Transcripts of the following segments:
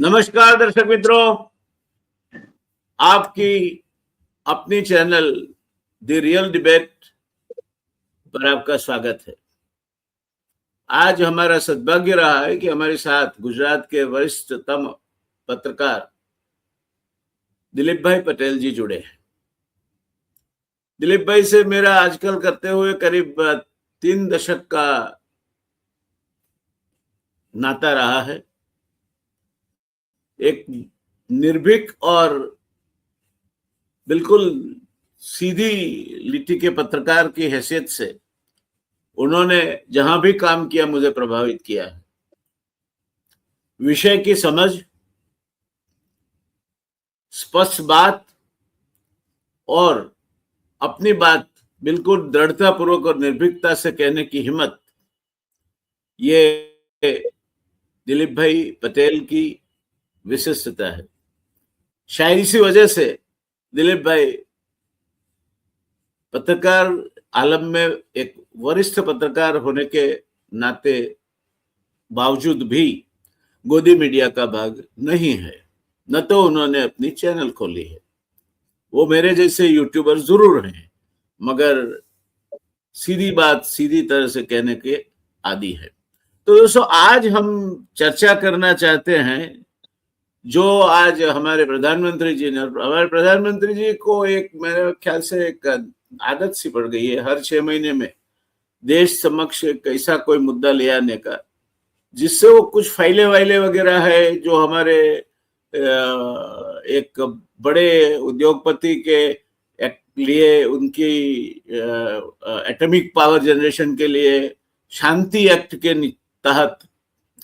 नमस्कार दर्शक मित्रों, आपकी अपनी चैनल द रियल डिबेट पर आपका स्वागत है। आज हमारा सद्भाग्य रहा है कि हमारे साथ गुजरात के वरिष्ठतम पत्रकार दिलीप भाई पटेल जी जुड़े हैं। दिलीप भाई से मेरा आजकल करते हुए करीब 3 दशक का नाता रहा है। एक निर्भीक और बिल्कुल सीधी लिट्टी के पत्रकार की हैसियत से उन्होंने जहां भी काम किया मुझे प्रभावित किया है। विषय की समझ, स्पष्ट बात और अपनी बात बिल्कुल दृढ़ता पूर्वक और निर्भीकता से कहने की हिम्मत, ये दिलीप भाई पटेल की विशिष्टता है। शायद इसी वजह से दिलीप भाई पत्रकार आलम में एक वरिष्ठ पत्रकार होने के नाते बावजूद भी गोदी मीडिया का भाग नहीं है। न तो उन्होंने अपनी चैनल खोली है, वो मेरे जैसे यूट्यूबर जरूर हैं, मगर सीधी बात सीधी तरह से कहने के आदी है। तो दोस्तों, आज हम चर्चा करना चाहते हैं जो आज हमारे प्रधानमंत्री जी ने, हमारे प्रधानमंत्री जी को एक मेरे ख्याल से एक आदत सी पड़ गई है हर 6 महीने में देश समक्ष एक ऐसा कोई मुद्दा ले आने का जिससे वो कुछ फाइले वाइले वगैरह है जो हमारे एक बड़े उद्योगपति के लिए उनकी एटॉमिक पावर जनरेशन के लिए शांति एक्ट के तहत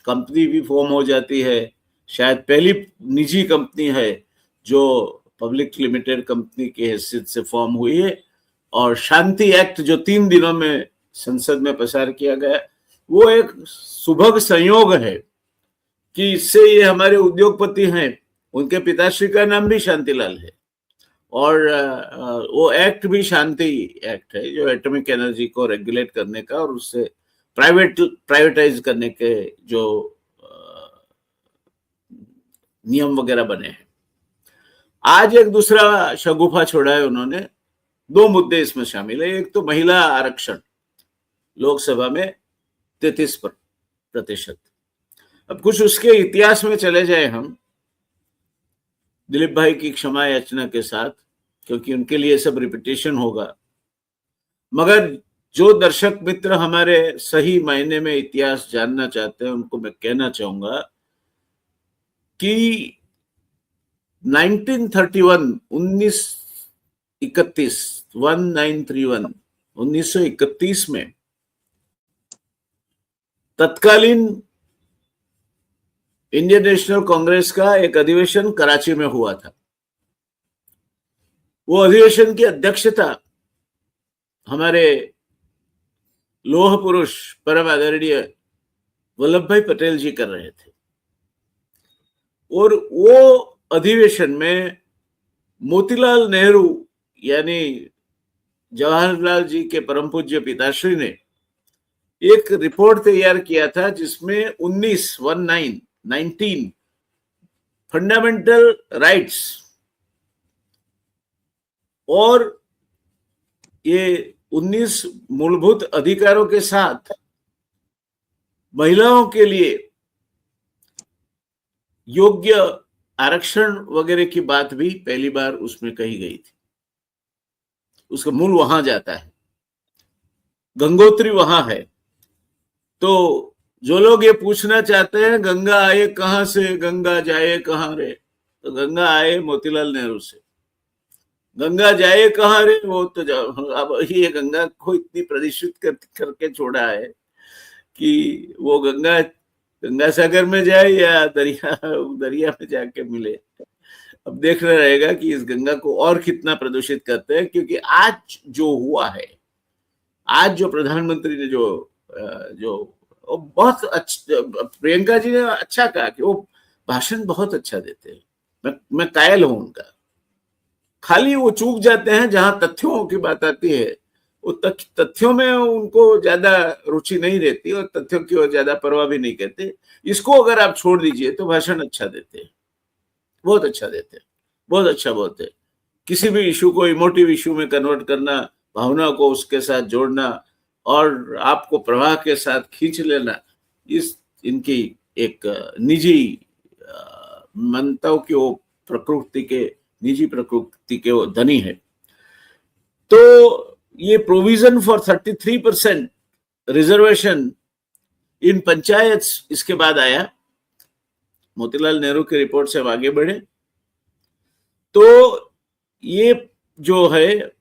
कंपनी भी फॉर्म हो जाती है। शायद पहली निजी कंपनी है जो पब्लिक लिमिटेड कंपनी की हैसियत से फॉर्म हुई है, और शांति एक्ट जो 3 दिनों में संसद में पास किया गया, वो एक सुभग संयोग है कि इससे ये हमारे उद्योगपति हैं, उनके पिताश्री का नाम भी शांतिलाल है, और वो एक्ट भी शांति एक्ट है जो एटॉमिक एनर्जी को रेगुलेट करने का और उससे प्राइवेटाइज करने के जो नियम वगैरह बने हैं। आज एक दूसरा शगुफा छोड़ा है उन्होंने। 2 मुद्दे इसमें शामिल है। एक तो महिला आरक्षण, लोकसभा में 33%। अब कुछ उसके इतिहास में चले जाए हम, दिलीप भाई की क्षमा याचना के साथ, क्योंकि उनके लिए सब रिपीटेशन होगा, मगर जो दर्शक मित्र हमारे सही मायने में इतिहास जानना चाहते हैं उनको मैं कहना चाहूंगा कि 1931 में तत्कालीन इंडियन नेशनल कांग्रेस का एक अधिवेशन कराची में हुआ था। वो अधिवेशन की अध्यक्षता हमारे लोह पुरुष परम आदरणीय वल्लभ भाई पटेल जी कर रहे थे, और वो अधिवेशन में मोतीलाल नेहरू यानी जवाहरलाल जी के परम पूज्य पिताश्री ने एक रिपोर्ट तैयार किया था जिसमें 19 फंडामेंटल राइट्स और ये 19 मूलभूत अधिकारों के साथ महिलाओं के लिए योग्य आरक्षण वगैरह की बात भी पहली बार उसमें कही गई थी। उसका मूल वहां जाता है, गंगोत्री वहां है। तो जो लोग ये पूछना चाहते हैं गंगा आए कहां से, गंगा जाए कहां रे, तो गंगा आए मोतीलाल नेहरू से। गंगा जाए कहां रे, वो तो अब ये गंगा को इतनी प्रदूषित करके छोड़ा है कि वो गंगा सागर में जाए या दरिया में जाके मिले। अब देखना रहेगा कि इस गंगा को और कितना प्रदूषित करते हैं, क्योंकि आज जो हुआ है, आज जो प्रधानमंत्री ने जो बहुत अच्छा, प्रियंका जी ने अच्छा कहा कि वो भाषण बहुत अच्छा देते हैं, मैं कायल हूं उनका। खाली वो चूक जाते हैं जहां तथ्यों की बात आती है वो तथ्यों में उनको ज्यादा रुचि नहीं रहती और तथ्यों की ओर ज्यादा परवाह भी नहीं करते। इसको अगर आप छोड़ दीजिए तो भाषण अच्छा देते हैं, बहुत अच्छा देते हैं, बहुत अच्छा बोलते हैं। किसी भी इशू को इमोटिव इशू में कन्वर्ट करना, भावना को उसके साथ जोड़ना और आपको प्रवाह के साथ खींच लेना, इस इनकी एक निजी मनताओं की वो प्रकृति के, निजी प्रकृति के वो धनी है। तो ये प्रोविजन फॉर 33% रिजर्वेशन इन पंचायत, इसके बाद आया। मोतीलाल नेहरू की रिपोर्ट से हम आगे बढ़े तो ये जो है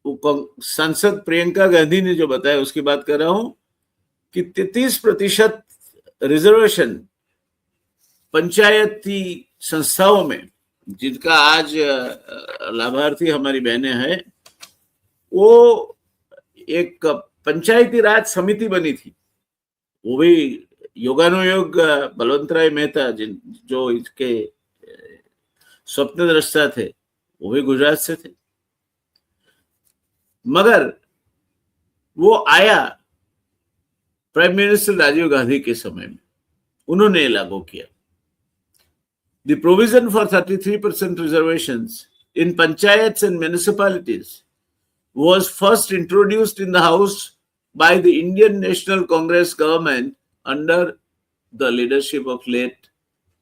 सांसद प्रियंका गांधी ने जो बताया उसकी बात कर रहा हूं कि 33% रिजर्वेशन पंचायती संस्थाओं में, जिनका आज लाभार्थी हमारी बहनें हैं, वो एक पंचायती राज समिति बनी थी। वो भी योगानुयोग बलवंतराय मेहता, जो इसके स्वप्नद्रष्टा थे, वो भी गुजरात से थे। मगर वो आया प्राइम मिनिस्टर राजीव गांधी के समय में, उन्होंने लागू किया। The provision for 33% reservations in panchayats and municipalities was first introduced in the House by the Indian National Congress government under the leadership of late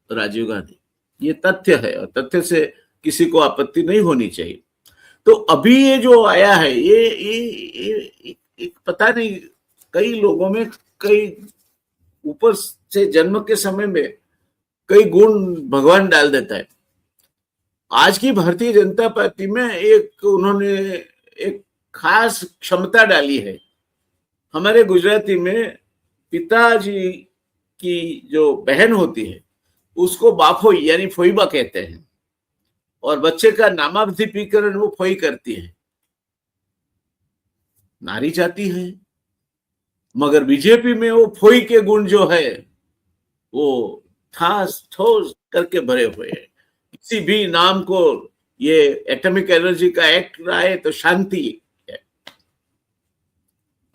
Rajiv Gandhi. ये तथ्य है और तथ्य से किसी को आपत्ति नहीं होनी चाहिए। तो अभी ये जो आया है, ये पता नहीं, कई लोगों में कई ऊपर से जन्म के समय में कई गुण भगवान डाल देता है। आज की भारतीय जनता पार्टी में उन्होंने एक खास क्षमता डाली है। हमारे गुजराती में पिताजी की जो बहन होती है उसको बाफोई यानी फोईबा कहते हैं, और बच्चे का नामाभिधिकरण वो फोई करती है। नारी जाति है, मगर बीजेपी में वो फोई के गुण जो है वो ठास ठोस करके भरे हुए हैं। किसी भी नाम को, ये एटॉमिक एनर्जी का एक्ट लाए तो शांति है,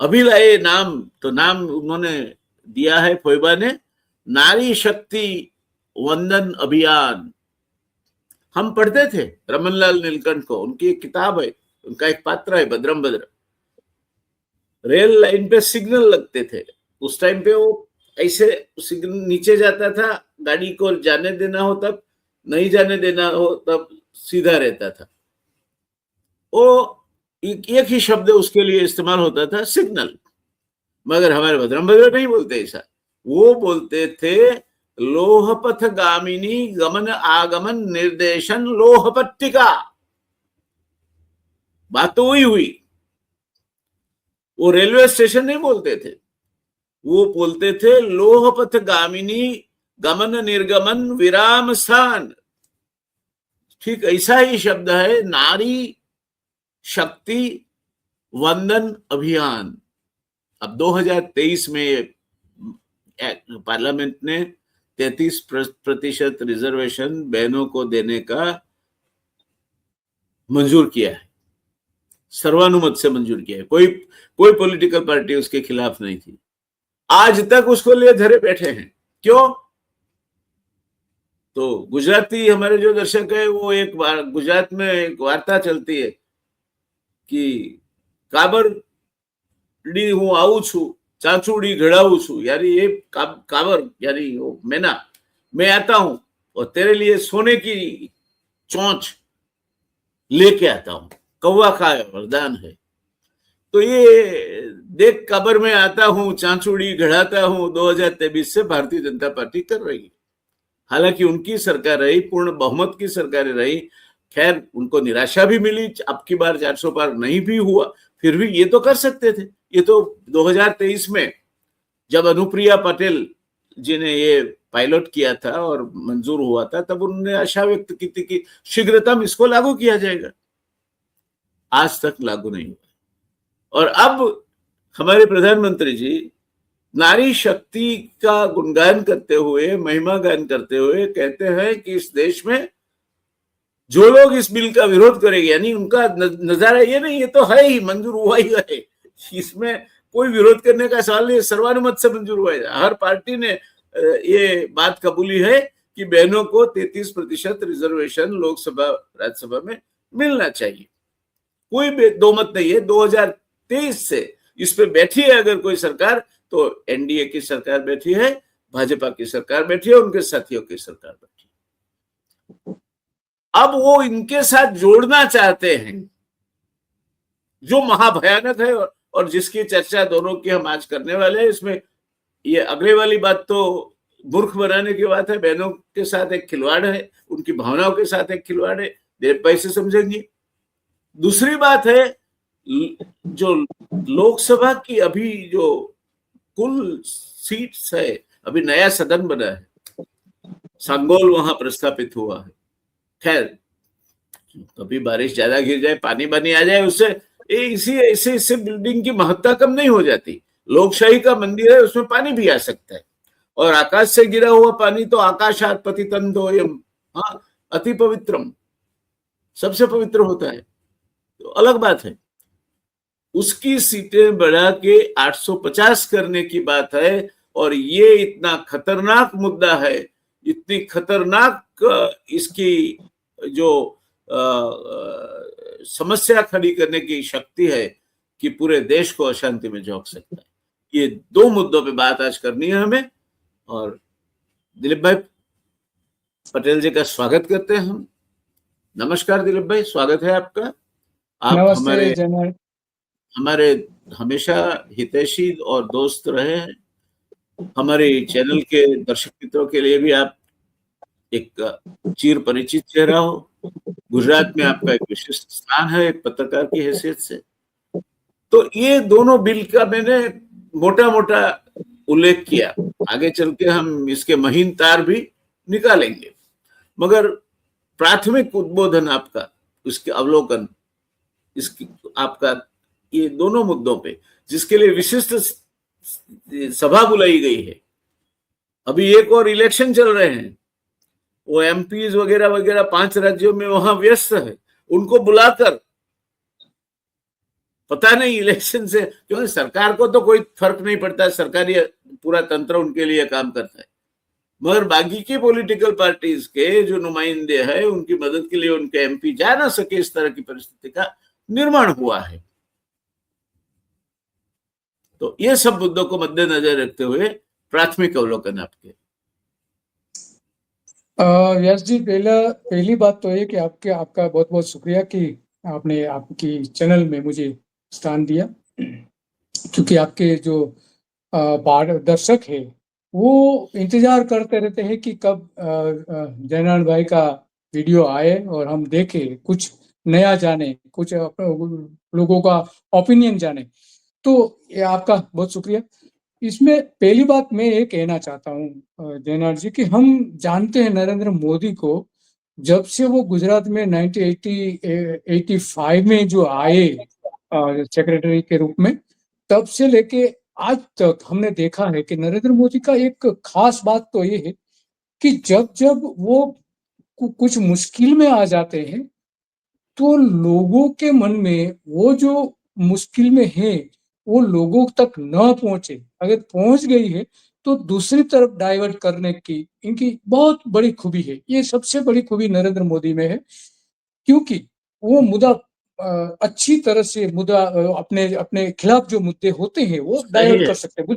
अभी लाए नाम तो नाम उन्होंने दिया है फोईबा ने, नारी शक्ति वंदन अभियान। हम पढ़ते थे रमनलाल नीलकंठ को, उनकी एक किताब है, उनका एक पात्र है भद्रम भद्र। रेल लाइन पे सिग्नल लगते थे उस टाइम पे, वो ऐसे सिग्नल नीचे जाता था, गाड़ी को जाने देना हो तब, नहीं जाने देना हो तब सीधा रहता था। वो एक ही शब्द उसके लिए इस्तेमाल होता था, सिग्नल। मगर हमारे भद्रम भद्र नहीं बोलते ऐसा, वो बोलते थे लोहपथ गामिनी गमन आगमन निर्देशन लोहपट्टिका। बात तो वही हुई। वो रेलवे स्टेशन नहीं बोलते थे, वो बोलते थे लोहपथ गामिनी गमन निर्गमन विराम स्थान। ठीक ऐसा ही शब्द है नारी शक्ति वंदन अभियान। अब 2023 में पार्लियामेंट ने 33% रिजर्वेशन बहनों को देने का मंजूर किया है, सर्वानुमत से मंजूर किया है। कोई पॉलिटिकल पार्टी उसके खिलाफ नहीं थी। आज तक उसको लिए धरे बैठे हैं। क्यों? तो गुजराती हमारे जो दर्शक है, वो एक बार गुजरात में एक वार्ता चलती है कि काबर डी हूं आऊ छू, चांचूड़ी घड़ाऊ छू, यानी ये काबर यानी वो मैना, मैं आता हूं और तेरे लिए सोने की चोंच लेके आता हूं, कौवा खाए वरदान है। तो ये देख कबर में आता हूं, चांचूड़ी घड़ाता हूं 2023 से भारतीय जनता पार्टी कर रही है। हालांकि उनकी सरकार रही, पूर्ण बहुमत की सरकार रही, खैर उनको निराशा भी मिली, अब की बार 400 पार नहीं भी हुआ, फिर भी ये तो कर सकते थे। ये तो 2023 में जब अनुप्रिया पटेल जी ने ये पायलट किया था और मंजूर हुआ था, तब उन्होंने आशा व्यक्त की थी कि शीघ्रतम इसको लागू किया जाएगा। आज तक लागू नहीं हुआ। और अब हमारे प्रधानमंत्री जी नारी शक्ति का गुणगान करते हुए, महिमा गान करते हुए कहते हैं कि इस देश में जो लोग इस बिल का विरोध करेंगे, यानी उनका नजारा ये नहीं, ये तो है ही, मंजूर हुआ ही है, इसमें कोई विरोध करने का सवाल नहीं, सर्वानुमत से मंजूर हुआ है। हर पार्टी ने ये बात कबूली है कि बहनों को 33% रिजर्वेशन लोकसभा राज्यसभा में मिलना चाहिए। कोई दो मत नहीं है। 2023 से इस पे बैठी है अगर कोई सरकार, तो एनडीए की सरकार बैठी है, भाजपा की सरकार बैठी है, उनके साथियों की सरकार बैठी है। अब वो इनके साथ जोड़ना चाहते हैं, जो महाभयानक है और जिसकी चर्चा दोनों की हम आज करने वाले हैं। इसमें ये अगले वाली बात तो मूर्ख बनाने की बात है, बहनों के साथ एक खिलवाड़ है, उनकी भावनाओं के साथ एक खिलवाड़ है, देर पैसे समझेंगे। दूसरी बात है, जो लोकसभा की अभी जो कुल सीट्स है, अभी नया सदन बना है, सांगोल वहां प्रस्थापित हुआ है। खैर, कभी बारिश ज्यादा गिर जाए, पानी बानी आ जाए, उससे इससे बिल्डिंग की महत्ता कम नहीं हो जाती। लोकशाही का मंदिर है, उसमें पानी भी आ सकता है, और आकाश से गिरा हुआ पानी तो आकाशात पतितं तोयम, हाँ, अति पवित्रम, सबसे पवित्र होता है, तो अलग बात है। उसकी सीटें बढ़ा के 850 करने की बात है, और ये इतना खतरनाक मुद्दा है, इतनी खतरनाक इसकी जो समस्या खड़ी करने की शक्ति है कि पूरे देश को अशांति में झोंक सकता है। ये दो मुद्दों पे बात आज करनी है हमें, और दिलीप भाई पटेल जी का स्वागत करते हैं हम। नमस्कार दिलीप भाई, स्वागत है आपका। आप हमारे हमेशा हितैषी और दोस्त रहे हैं। हमारे चैनल के दर्शक मित्रों के लिए भी आप एक चिर परिचित चेहरा हो। गुजरात में आपका एक विशिष्ट स्थान है एक पत्रकार की हैसियत से। तो ये दोनों बिल का मैंने मोटा मोटा उल्लेख किया, आगे चल के हम इसके महीन तार भी निकालेंगे, मगर प्राथमिक उद्बोधन आपका, उसके अवलोकन, इसकी आपका ये दोनों मुद्दों पे, जिसके लिए विशिष्ट सभा बुलाई गई है। अभी एक और इलेक्शन चल रहे हैं, वो एमपीज वगैरह वगैरह 5 राज्यों में वहां व्यस्त है, उनको बुलाकर, पता नहीं इलेक्शन से, क्योंकि सरकार को तो कोई फर्क नहीं पड़ता, सरकारी पूरा तंत्र उनके लिए काम करता है, मगर बाकी की पॉलिटिकल पार्टीज के जो नुमाइंदे हैं, उनकी मदद के लिए उनके एमपी जा ना सके, इस तरह की परिस्थिति का निर्माण हुआ है। तो ये सब मुद्दों को मद्देनजर रखते हुए प्राथमिक अवलोकन आपके। यश जी, पहली बात तो ये कि आपका बहुत बहुत शुक्रिया कि आपने आपकी चैनल में मुझे स्थान दिया, क्योंकि आपके जो दर्शक है वो इंतजार करते रहते हैं कि कब जयनारायण भाई का वीडियो आए और हम देखें, कुछ नया जाने, कुछ लोगों का ओपिनियन जाने। तो ये आपका बहुत शुक्रिया। इसमें पहली बात मैं ये कहना चाहता हूँ जयनारायण जी, कि हम जानते हैं नरेंद्र मोदी को, जब से वो गुजरात में 1985 में जो आए सेक्रेटरी के रूप में, तब से लेके आज तक हमने देखा है कि नरेंद्र मोदी का एक खास बात तो ये है कि जब जब वो कुछ मुश्किल में आ जाते हैं, तो लोगों के मन में वो जो मुश्किल में है वो लोगों तक न पहुंचे, अगर पहुंच गई है तो दूसरी तरफ डाइवर्ट करने की इनकी बहुत बड़ी खूबी है। ये सबसे बड़ी खूबी नरेंद्र मोदी में है, क्योंकि वो मुद्दा अच्छी तरह से मुद्दा अपने अपने खिलाफ जो मुद्दे होते हैं वो डाइवर्ट कर सकते हैं।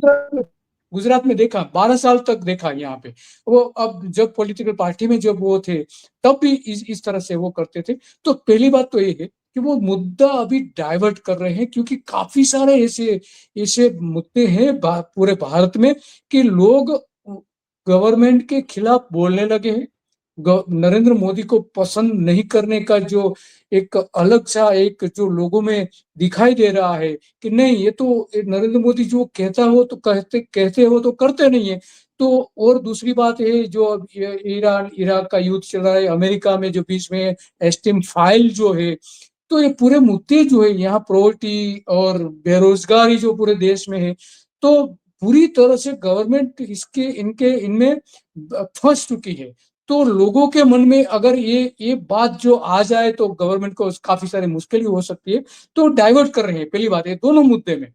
गुजरात में देखा, 12 साल तक देखा यहाँ पे। वो अब जब पॉलिटिकल पार्टी में जब वो थे, तब भी इस तरह से वो करते थे। तो पहली बात तो ये है कि वो मुद्दा अभी डाइवर्ट कर रहे हैं, क्योंकि काफी सारे ऐसे ऐसे मुद्दे हैं पूरे भारत में कि लोग गवर्नमेंट के खिलाफ बोलने लगे हैं। नरेंद्र मोदी को पसंद नहीं करने का जो एक अलग सा एक जो लोगों में दिखाई दे रहा है कि नहीं, ये तो नरेंद्र मोदी जो कहता हो तो कहते हो तो करते नहीं है। तो और दूसरी बात है, जो ईरान इराक का युद्ध चल रहा है, अमेरिका में जो बीच में एस्टिम फाइल जो है, तो ये पूरे मुद्दे जो है यहाँ प्रॉपर्टी और बेरोजगारी जो पूरे देश में है, तो पूरी तरह से गवर्नमेंट इनमें फंस चुकी है। तो लोगों के मन में अगर ये बात जो आ जाए तो गवर्नमेंट को काफी सारी मुश्किल हो सकती है। तो डाइवर्ट कर रहे हैं, पहली बात है दोनों मुद्दे में,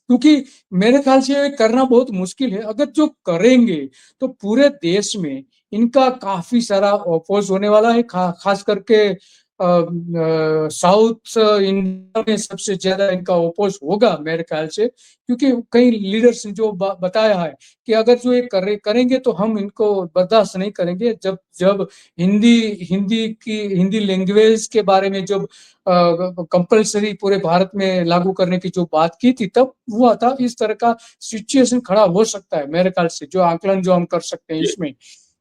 क्योंकि मेरे ख्याल से करना बहुत मुश्किल है। अगर जो करेंगे तो पूरे देश में इनका काफी सारा अपोज होने वाला है, खास करके साउथ इंडिया में सबसे ज्यादा इनका अपोज होगा मेरे ख्याल से, क्योंकि कई लीडर्स ने जो बताया है कि अगर जो ये करेंगे तो हम इनको बर्दाश्त नहीं करेंगे। जब जब हिंदी लैंग्वेज के बारे में जब कंपलसरी पूरे भारत में लागू करने की जो बात की थी तब हुआ था। इस तरह का सिचुएशन खड़ा हो सकता है मेरे ख्याल से, जो आकलन जो हम कर सकते हैं जी इसमें,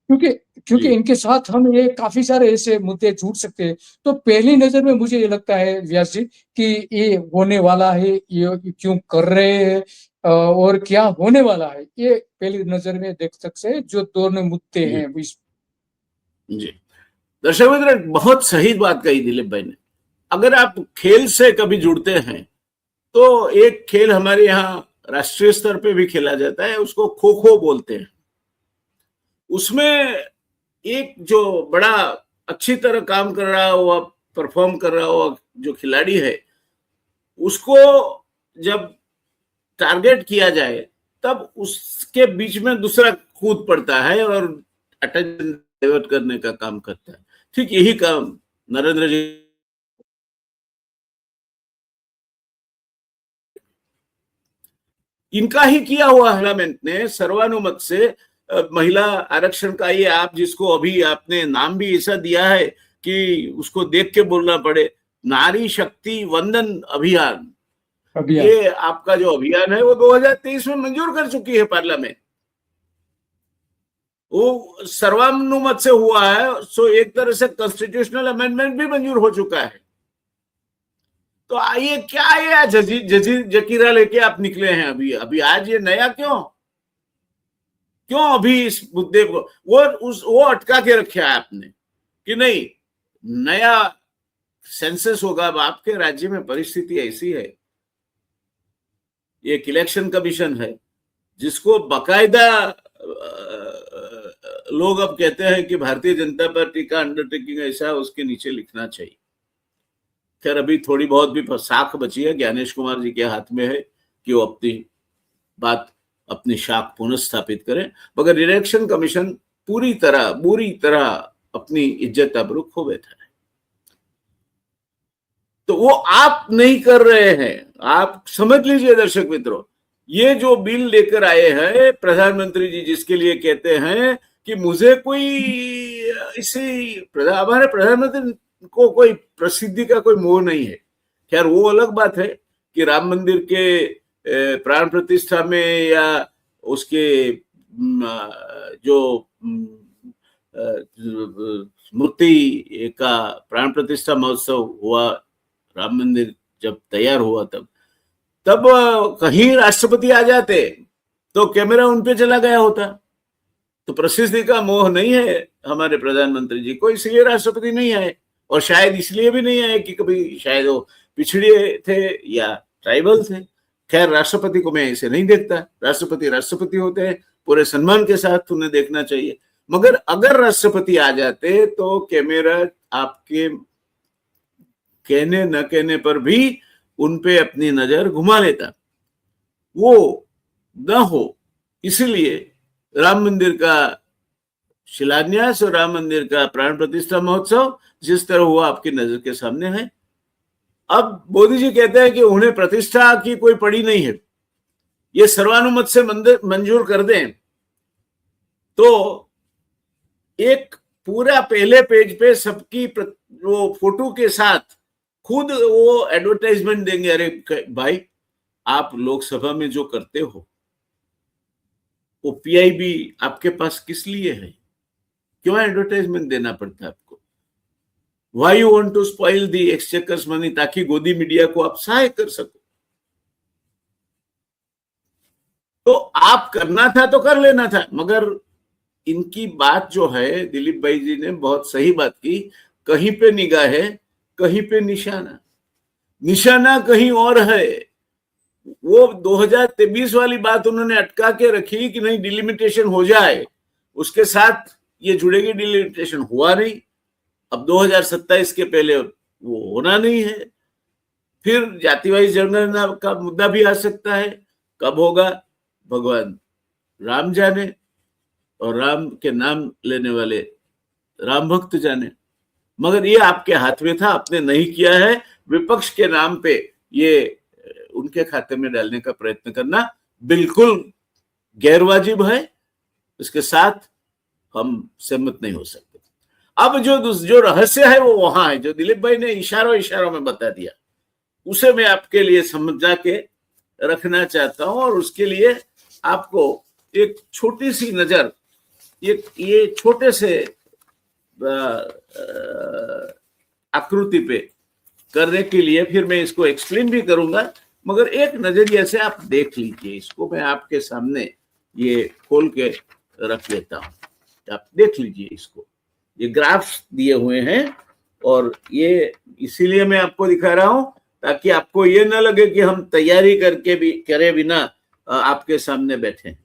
क्योंकि क्योंकि जी इनके साथ हम ये काफी सारे ऐसे मुद्दे जुड़ सकते हैं। तो पहली नजर में मुझे ये लगता है व्यास जी कि ये होने वाला है, ये क्यों कर रहे हैं और क्या होने वाला है, ये पहली नजर में देख सकते हैं जो दोनों मुद्दे जी हैं इस। जी। दर्शक मित्र, बहुत सही बात कही दिलीप भाई ने। अगर आप खेल से कभी जुड़ते हैं तो एक खेल हमारे यहाँ राष्ट्रीय स्तर पे भी खेला जाता है, उसको खो खो बोलते हैं। उसमें एक जो बड़ा अच्छी तरह काम कर रहा हुआ, परफॉर्म कर रहा हुआ जो खिलाड़ी है, उसको जब टारगेट किया जाए तब उसके बीच में दूसरा कूद पड़ता है और अटेंशन डाइवर्ट करने का काम करता है। ठीक यही काम नरेंद्र जी इनका ही किया हुआ पार्लियामेंट ने सर्वानुमत से महिला आरक्षण का, ये आप जिसको अभी आपने नाम भी ऐसा दिया है कि उसको देख के बोलना पड़े, नारी शक्ति वंदन अभियान, ये आपका जो अभियान है वो 2023 में मंजूर कर चुकी है पार्लियामेंट। वो सर्वानुमत से हुआ है, सो एक तरह से कॉन्स्टिट्यूशनल अमेंडमेंट भी मंजूर हो चुका है। तो आइए, क्या ये जजी जकीरा लेके आप निकले हैं अभी आज, ये नया क्यों अभी इस मुद्दे को वो अटका के रखा है आपने कि नहीं नया सेंसस होगा। अब आपके राज्य में परिस्थिति ऐसी है, एक इलेक्शन कमीशन है जिसको बकायदा लोग अब कहते हैं कि भारतीय जनता पार्टी का अंडरटेकिंग ऐसा है, उसके नीचे लिखना चाहिए। खैर अभी थोड़ी बहुत भी साख बची है, ज्ञानेश कुमार जी के हाथ में है कि वो अपनी शाख पुनः स्थापित करें, मगर इलेक्शन कमीशन बुरी तरह अपनी इज्जत आबरू खो बैठा है। तो वो आप नहीं कर रहे हैं। आप समझ लीजिए दर्शक मित्रों, ये जो बिल लेकर आए हैं प्रधानमंत्री जी, जिसके लिए कहते हैं कि मुझे कोई हमारे प्रधानमंत्री को कोई प्रसिद्धि का कोई मोह नहीं है। खैर वो अलग बात है कि राम मंदिर के प्राण प्रतिष्ठा में या उसके जो मूर्ति का प्राण प्रतिष्ठा महोत्सव हुआ, राम मंदिर जब तैयार हुआ तब कहीं राष्ट्रपति आ जाते तो कैमरा उन पे चला गया होता। तो प्रसिद्धि का मोह नहीं है हमारे प्रधानमंत्री जी को, इसलिए राष्ट्रपति नहीं आए, और शायद इसलिए भी नहीं आए कि कभी शायद वो पिछड़े थे या ट्राइबल थे। खैर राष्ट्रपति को मैं ऐसे नहीं देखता, राष्ट्रपति होते हैं, पूरे सम्मान के साथ उन्हें देखना चाहिए। मगर अगर राष्ट्रपति आ जाते तो कैमरा आपके कहने न कहने पर भी उन पे अपनी नजर घुमा लेता। वो न हो, इसलिए राम मंदिर का शिलान्यास और राम मंदिर का प्राण प्रतिष्ठा महोत्सव जिस तरह हुआ आपकी नजर के सामने है। अब मोदी जी कहते हैं कि उन्हें प्रतिष्ठा की कोई पड़ी नहीं है, ये सर्वानुमत से मंजूर कर दें तो एक पूरा पहले पेज पे सबकी वो फोटो के साथ खुद वो एडवर्टाइजमेंट देंगे। अरे भाई, आप लोकसभा में जो करते हो वो पीआईबी आपके पास किस लिए है? क्यों एडवर्टाइजमेंट देना पड़ता है आपको? Why you want to spoil the exchequer's money, ताकि गोदी मीडिया को आप सहाय कर सको। तो आप करना था तो कर लेना था, मगर इनकी बात जो है, दिलीप भाई जी ने बहुत सही बात की, कहीं पे निगाह है, कहीं पे निशाना कहीं और है। वो 2023 वाली बात उन्होंने अटका के रखी कि नहीं डिलिमिटेशन हो जाए, उसके साथ ये जुड़ेगी, डिलिमिटेशन हुआ नहीं, अब 2027 के पहले वो होना नहीं है। फिर जातिवादी जनगणना का मुद्दा भी आ सकता है, कब होगा भगवान राम जाने और राम के नाम लेने वाले राम भक्त जाने, मगर ये आपके हाथ में था, आपने नहीं किया है। विपक्ष के नाम पे ये उनके खाते में डालने का प्रयत्न करना बिल्कुल गैरवाजिब है, इसके साथ हम सहमत नहीं हो सकते। अब जो रहस्य है वो वहां है, जो दिलीप भाई ने इशारों में बता दिया, उसे मैं आपके लिए समझा के रखना चाहता हूं, और उसके लिए आपको एक छोटी सी नजर ये छोटे से आकृति पे करने के लिए, फिर मैं इसको एक्सप्लेन भी करूंगा, मगर एक नजरिए से आप देख लीजिए इसको। मैं आपके सामने ये खोल के रख लेता हूं, आप देख लीजिए इसको। ये ग्राफ्स दिए हुए हैं, और ये इसीलिए मैं आपको दिखा रहा हूं ताकि आपको ये ना लगे कि हम तैयारी करके भी करे बिना आपके सामने बैठे हैं।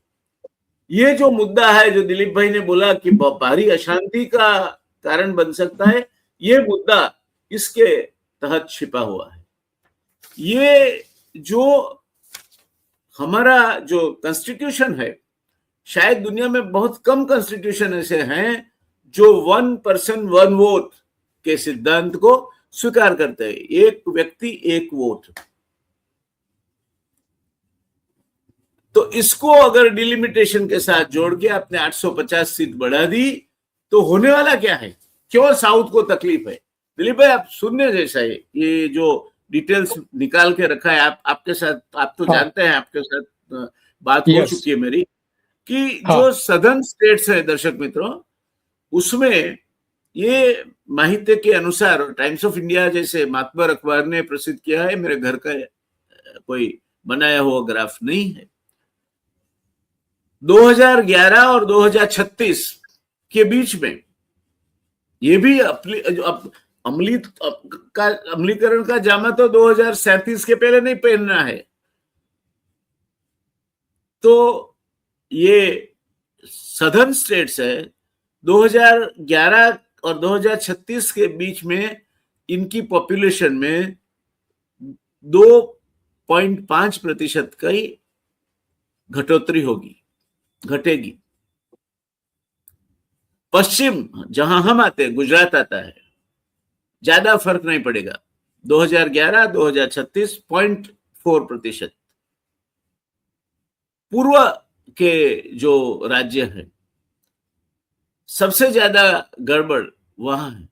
ये जो मुद्दा है, जो दिलीप भाई ने बोला कि भारी अशांति का कारण बन सकता है, ये मुद्दा इसके तहत छिपा हुआ है। ये जो हमारा जो कॉन्स्टिट्यूशन है, शायद दुनिया में बहुत कम कॉन्स्टिट्यूशन ऐसे हैं जो 1 पर्सन 1 वोट के सिद्धांत को स्वीकार करते हैं, एक व्यक्ति एक वोट। तो इसको अगर डिलिमिटेशन के साथ जोड़ के आपने 850 सीट बढ़ा दी, तो होने वाला क्या है? क्यों साउथ को तकलीफ है? दिलीप भाई, आप सुनने जैसा है, ये जो डिटेल्स निकाल के रखा है आपके साथ, आप तो जानते हैं, आपके साथ बात हो चुकी है मेरी, कि जो सदर्न स्टेट्स है दर्शक मित्रों, उसमें ये माहित्य के अनुसार, टाइम्स ऑफ इंडिया जैसे मातबर अखबार ने प्रसिद्ध किया है, मेरे घर का कोई बनाया हुआ ग्राफ नहीं है, 2011 और 2036 के बीच में ये भी अमलीकरण का जामा तो 2037 के पहले नहीं पहनना है। तो ये सदर्न स्टेट्स है, 2011 और 2036 के बीच में इनकी पॉपुलेशन में 2.5% की घटोतरी होगी, घटेगी। पश्चिम जहां हम आते हैं, गुजरात आता है, ज्यादा फर्क नहीं पड़ेगा, 2011 2036 0.4%। पूर्व के जो राज्य है, सबसे ज्यादा गड़बड़ वहां है।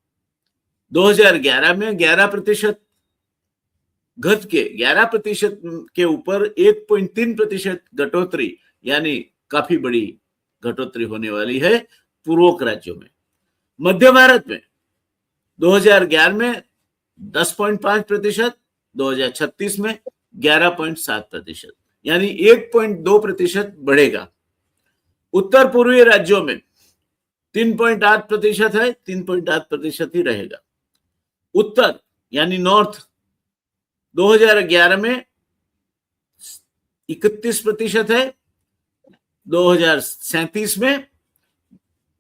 2011 में 11% घट के 11% के ऊपर 1.3% घटोतरी, यानी काफी बड़ी घटोतरी होने वाली है पूर्वोक्त राज्यों में। मध्य भारत में 2011 में 10.5%, 2036 में 11.7%, यानी 1.2% बढ़ेगा। उत्तर पूर्वी राज्यों में 3.8% है, 3.8% ही रहेगा। उत्तर यानी नॉर्थ 2011 में 31% है, 2037 में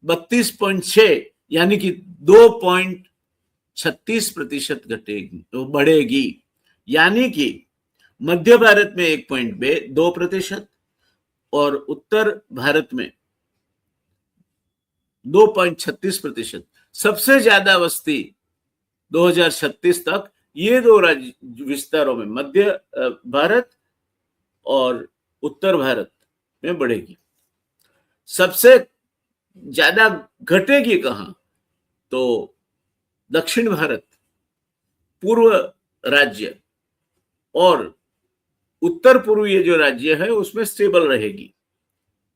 32.6, यानी कि 2.36% घटेगी, तो बढ़ेगी। यानी कि मध्य भारत में 1.2% और उत्तर भारत में 2.36%। सबसे ज्यादा वस्ती 2036 तक ये दो राज्य विस्तारों में, मध्य भारत और उत्तर भारत में बढ़ेगी। सबसे ज्यादा घटेगी कहां? तो दक्षिण भारत, पूर्व राज्य और उत्तर पूर्वीय जो राज्य है उसमें स्टेबल रहेगी,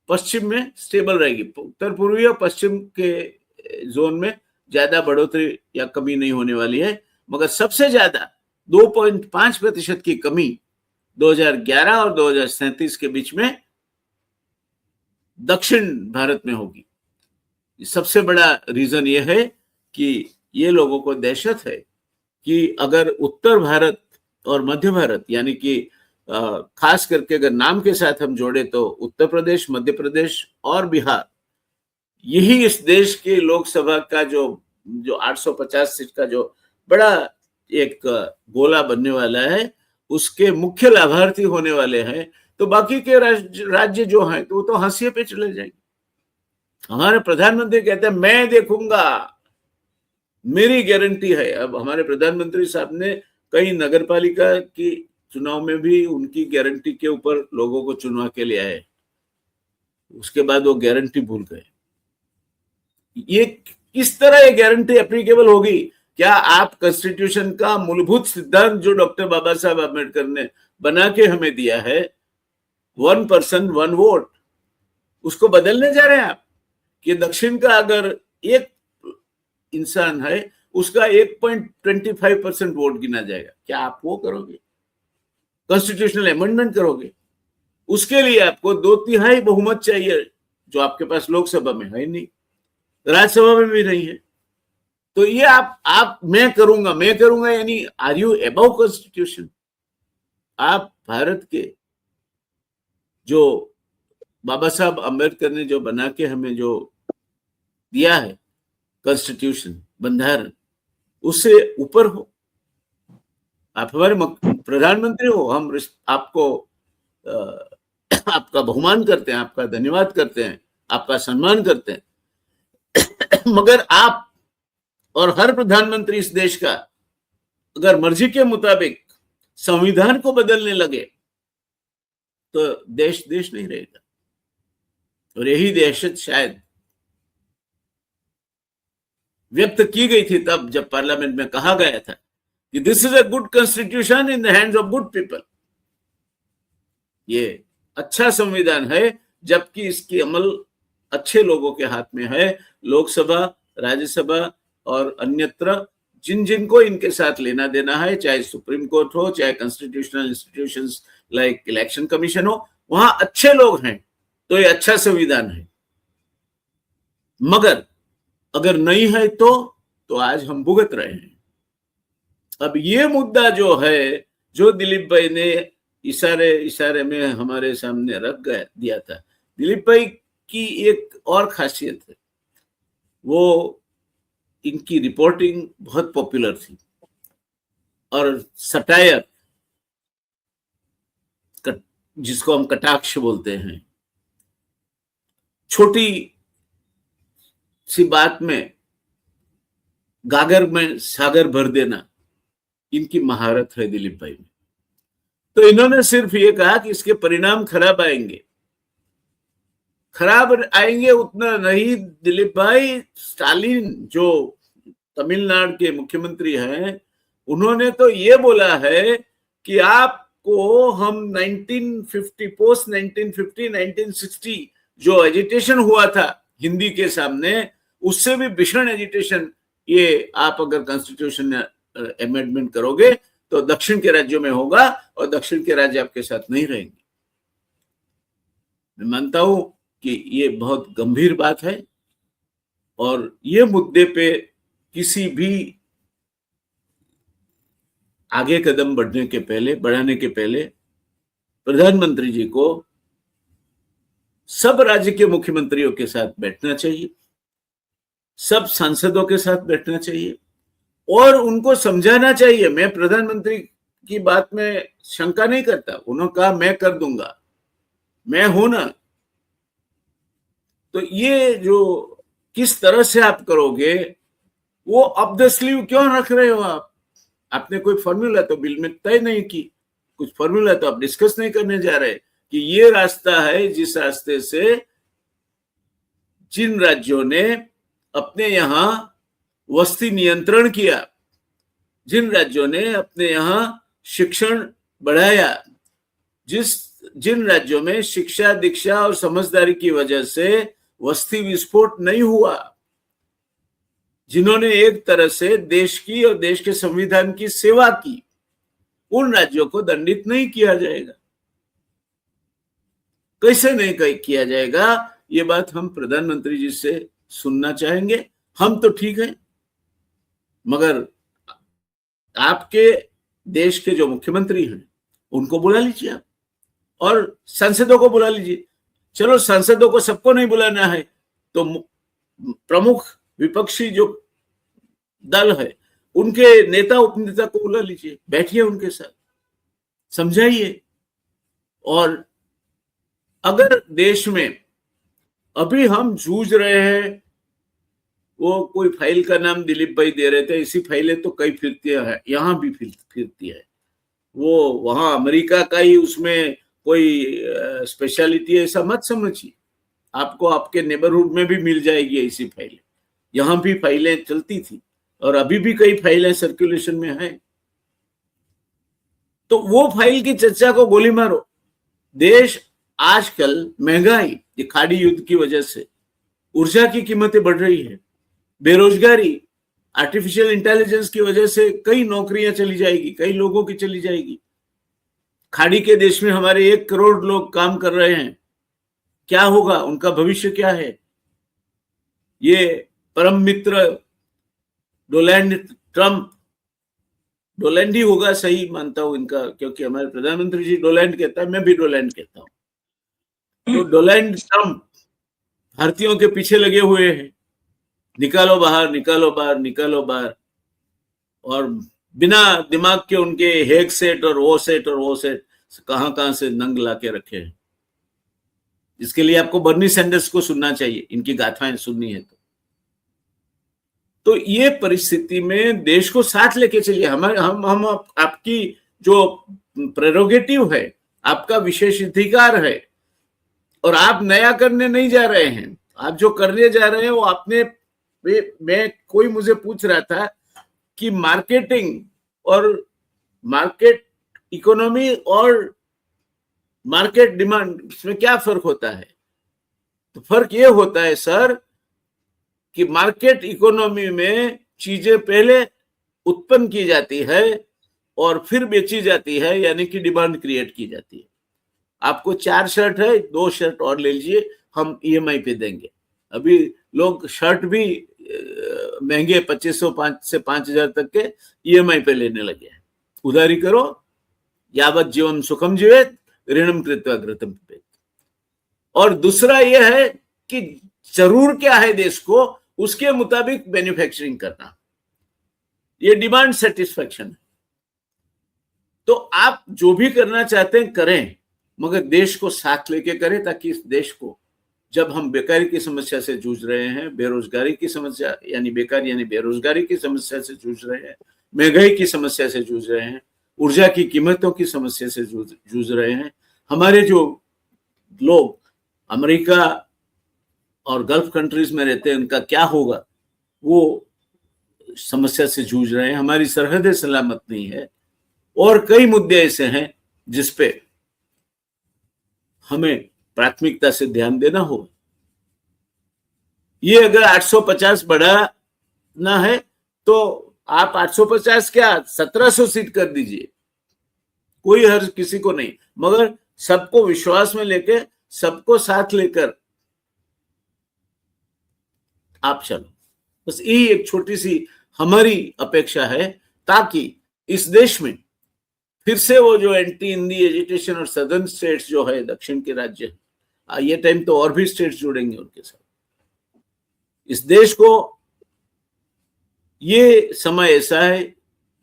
पश्चिम में स्टेबल रहेगी। उत्तर पूर्वी और पश्चिम के जोन में ज्यादा बढ़ोतरी या कमी नहीं होने वाली है, मगर सबसे ज्यादा 2.5% की कमी 2011 और 2037 के बीच में दक्षिण भारत में होगी। सबसे बड़ा रीजन यह है कि ये लोगों को दहशत है कि अगर उत्तर भारत और मध्य भारत, यानी कि खास करके अगर नाम के साथ हम जोड़े तो उत्तर प्रदेश, मध्य प्रदेश और बिहार, यही इस देश के लोकसभा का जो 850 सीट का जो बड़ा एक गोला बनने वाला है, उसके मुख्य लाभार्थी होने वाले हैं, तो बाकी के राज्य जो हैं तो वो तो हाशिए पे चले जाएंगे। हमारे प्रधानमंत्री कहते हैं मैं देखूंगा, मेरी गारंटी है। अब हमारे प्रधानमंत्री साहब ने कई नगरपालिका की चुनाव में भी उनकी गारंटी के ऊपर लोगों को चुनवा के ले आए, उसके बाद वो गारंटी भूल गए। ये किस तरह ये गारंटी एप्लीकेबल होगी? क्या आप कॉन्स्टिट्यूशन का मूलभूत सिद्धांत जो डॉक्टर बाबा साहब अम्बेडकर ने बना के हमें दिया है, 1 पर्सन 1 वोट, उसको बदलने जा रहे हैं आप? कि दक्षिण का अगर एक इंसान है, उसका 1.25% वोट गिना जाएगा, क्या आप वो करोगे? कॉन्स्टिट्यूशनल अमेंडमेंट करोगे? उसके लिए आपको 2/3 बहुमत चाहिए, जो आपके पास लोकसभा में है नहीं, राज्यसभा में भी नहीं है। तो ये आप मैं करूंगा यानी आर यू अबव कॉन्स्टिट्यूशन? आप भारत के जो बाबा साहब अम्बेडकर ने जो बना के हमें जो दिया है कॉन्स्टिट्यूशन, बंधारण, उससे ऊपर हो। आप हमारे प्रधानमंत्री हो, हम आपको आपका बहुमान करते हैं, आपका धन्यवाद करते हैं, आपका सम्मान करते हैं। मगर आप और हर प्रधानमंत्री इस देश का अगर मर्जी के मुताबिक संविधान को बदलने लगे तो देश नहीं रहेगा। और यही दहशत शायद व्यक्त की गई थी तब जब पार्लियामेंट में कहा गया था कि this is a good constitution in the hands of good people. ये अच्छा संविधान है, जबकि इसकी अमल अच्छे लोगों के हाथ में है। लोकसभा, राज्यसभा और अन्यत्र जिन को इनके साथ लेना देना है, चाहे सुप्रीम कोर्ट हो, चाहे constitutional institutions like election commission हो, वहां अच्छे लोग हैं तो ये अच्छा संविधान है। मगर अगर नहीं है तो आज हम भुगत रहे हैं। अब ये मुद्दा जो है, जो दिलीप भाई ने इशारे में हमारे सामने रख दिया था, दिलीप भाई की एक और खासियत है, वो इनकी रिपोर्टिंग बहुत पॉपुलर थी और सटायर, जिसको हम कटाक्ष बोलते हैं, छोटी सी बात में गागर में सागर भर देना, इनकी महारत है दिलीप भाई में। तो इन्होंने सिर्फ ये कहा कि इसके परिणाम खराब आएंगे उतना नहीं। दिलीप भाई, स्टालिन जो तमिलनाडु के मुख्यमंत्री हैं, उन्होंने तो ये बोला है कि आपको हम 1950 पोस्ट 1950 1960 जो एजिटेशन हुआ था हिंदी के सामने, उससे भी भीषण एजिटेशन ये आप अगर कॉन्स्टिट्यूशन अमेंडमेंट करोगे तो दक्षिण के राज्यों में होगा और दक्षिण के राज्य आपके साथ नहीं रहेंगे। मैं मानता हूं कि ये बहुत गंभीर बात है और ये मुद्दे पे किसी भी आगे कदम बढ़ाने के पहले प्रधानमंत्री जी को सब राज्य के मुख्यमंत्रियों के साथ बैठना चाहिए, सब सांसदों के साथ बैठना चाहिए और उनको समझाना चाहिए। मैं प्रधानमंत्री की बात में शंका नहीं करता, उन्होंने कहा मैं कर दूंगा, मैं हूं ना। तो ये जो किस तरह से आप करोगे, वो अप द स्लीव क्यों रख रहे हो आप? आपने कोई फॉर्मूला तो बिल में तय नहीं की, कुछ फॉर्मूला तो आप डिस्कस नहीं करने जा रहे कि ये रास्ता है जिस रास्ते से जिन राज्यों ने अपने यहां वस्ती नियंत्रण किया, जिन राज्यों ने अपने यहां शिक्षण बढ़ाया, जिन राज्यों में शिक्षा, दीक्षा और समझदारी की वजह से वस्ती विस्फोट नहीं हुआ, जिन्होंने एक तरह से देश की और देश के संविधान की सेवा की, उन राज्यों को दंडित नहीं किया जाएगा। कैसे नहीं किया जाएगा, ये बात हम प्रधानमंत्री जी से सुनना चाहेंगे। हम तो ठीक है, मगर आपके देश के जो मुख्यमंत्री हैं उनको बुला लीजिए आप, और सांसदों को बुला लीजिए। चलो सांसदों को सबको नहीं बुलाना है तो प्रमुख विपक्षी जो दल है उनके नेता उपनेता को बुला लीजिए, बैठिए उनके साथ, समझाइए। और अगर देश में अभी हम जूझ रहे हैं, वो कोई फाइल का नाम दिलीप भाई दे रहे थे, इसी फाइलें तो कई फिरती है, यहां भी फिरती है, वो वहां अमेरिका का ही उसमें कोई स्पेशलिटी है ऐसा मत समझिए। आपको आपके नेबरहुड में भी मिल जाएगी ऐसी फाइलें, यहां भी फाइलें चलती थी और अभी भी कई फाइलें सर्कुलेशन में है। तो वो फाइल की चर्चा को गोली मारो। देश आजकल महंगाई, ये खाड़ी युद्ध की वजह से ऊर्जा की कीमतें बढ़ रही है, बेरोजगारी, आर्टिफिशियल इंटेलिजेंस की वजह से कई नौकरियां चली जाएगी, कई लोगों की चली जाएगी। खाड़ी के देश में हमारे 1 करोड़ लोग काम कर रहे हैं, क्या होगा, उनका भविष्य क्या है? ये परम मित्र डोनाल्ड ट्रंप, डोलैंड ही होगा, सही मानता हूं इनका, क्योंकि हमारे प्रधानमंत्री जी डोलैंड कहता है, मैं भी डोलैंड कहता हूं। तो डोनाल्ड ट्रंप भारतीयों के पीछे लगे हुए हैं, निकालो बाहर, निकालो बाहर, निकालो बाहर, और बिना दिमाग के उनके हेग सेट और वो सेट और वो सेट कहां से नंग लाके रखे हैं। इसके लिए आपको बर्नी सैंडर्स को सुनना चाहिए, इनकी गाथाएं सुननी है तो ये परिस्थिति में देश को साथ लेके चलिए। हम आपकी जो प्रेरोगेटिव है, आपका विशेष अधिकार है, और आप नया करने नहीं जा रहे हैं। आप जो करने जा रहे हैं वो आपने, मैं कोई मुझे पूछ रहा था कि मार्केटिंग और मार्केट इकोनॉमी और मार्केट डिमांड, इसमें क्या फर्क होता है? तो फर्क ये होता है सर कि मार्केट इकोनॉमी में चीजें पहले उत्पन्न की जाती है और फिर बेची जाती है, यानी कि डिमांड क्रिएट की जाती है। आपको 4 शर्ट है, 2 शर्ट और ले लीजिए, हम ईएमआई पे देंगे। अभी लोग शर्ट भी महंगे 2500 से 5000 तक के ईएमआई पे लेने लगे हैं। उधारी करो, यावत जीवन सुखम जीवेत ऋणम कृत्वा घृतम पिबेत। और दूसरा यह है कि जरूर क्या है देश को, उसके मुताबिक मैन्युफैक्चरिंग करना, ये डिमांड सेटिस्फैक्शन है। तो आप जो भी करना चाहते हैं करें, मगर देश को साथ लेके करें, ताकि इस देश को, जब हम बेकारी की समस्या से जूझ रहे हैं, बेरोजगारी की समस्या यानी बेकारी यानी बेरोजगारी की समस्या से जूझ रहे हैं, महंगाई की समस्या से जूझ रहे हैं, ऊर्जा की कीमतों की समस्या से जूझ रहे हैं, हमारे जो लोग अमेरिका और गल्फ कंट्रीज में रहते हैं उनका क्या होगा, वो समस्या से जूझ रहे हैं, हमारी सरहदें सलामत नहीं है, और कई मुद्दे ऐसे हैं जिसपे हमें प्राथमिकता से ध्यान देना होगा। ये अगर 850 बढ़ाना है तो आप 850 क्या 1700 सीट कर दीजिए, कोई हर्ज किसी को नहीं, मगर सबको विश्वास में लेके, सबको साथ लेकर आप चलो। बस यही एक छोटी सी हमारी अपेक्षा है, ताकि इस देश में फिर से वो जो एंटी हिंदी एजिटेशन और सदर्न स्टेट्स जो है, दक्षिण के राज्य, ये टाइम तो और भी स्टेट्स जुड़ेंगे उनके साथ, इस देश को, ये समय ऐसा है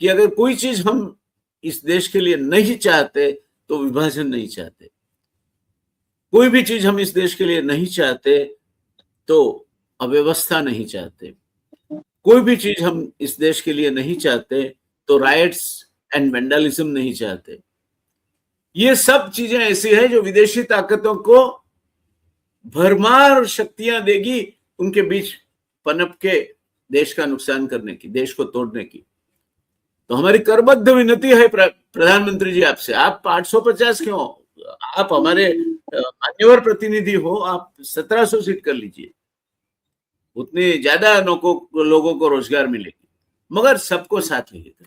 कि अगर कोई चीज हम इस देश के लिए नहीं चाहते तो विभाजन नहीं चाहते, कोई भी चीज हम इस देश के लिए नहीं चाहते तो अव्यवस्था नहीं चाहते, कोई भी चीज हम इस देश के लिए नहीं चाहते तो राइट्स एंड वेंडलिज्म नहीं चाहते। ये सब चीजें ऐसी है जो विदेशी ताकतों को भरमार शक्तियां देगी उनके बीच पनप के देश का नुकसान करने की, देश को तोड़ने की। तो हमारी करबद्ध विनती है प्रधानमंत्री जी आपसे, आप 850 क्यों, आप हमारे मान्यवर प्रतिनिधि हो, आप 1700 सीट कर लीजिए, उतने ज्यादा लोगों को रोजगार मिलेगी, मगर सबको साथ लेके।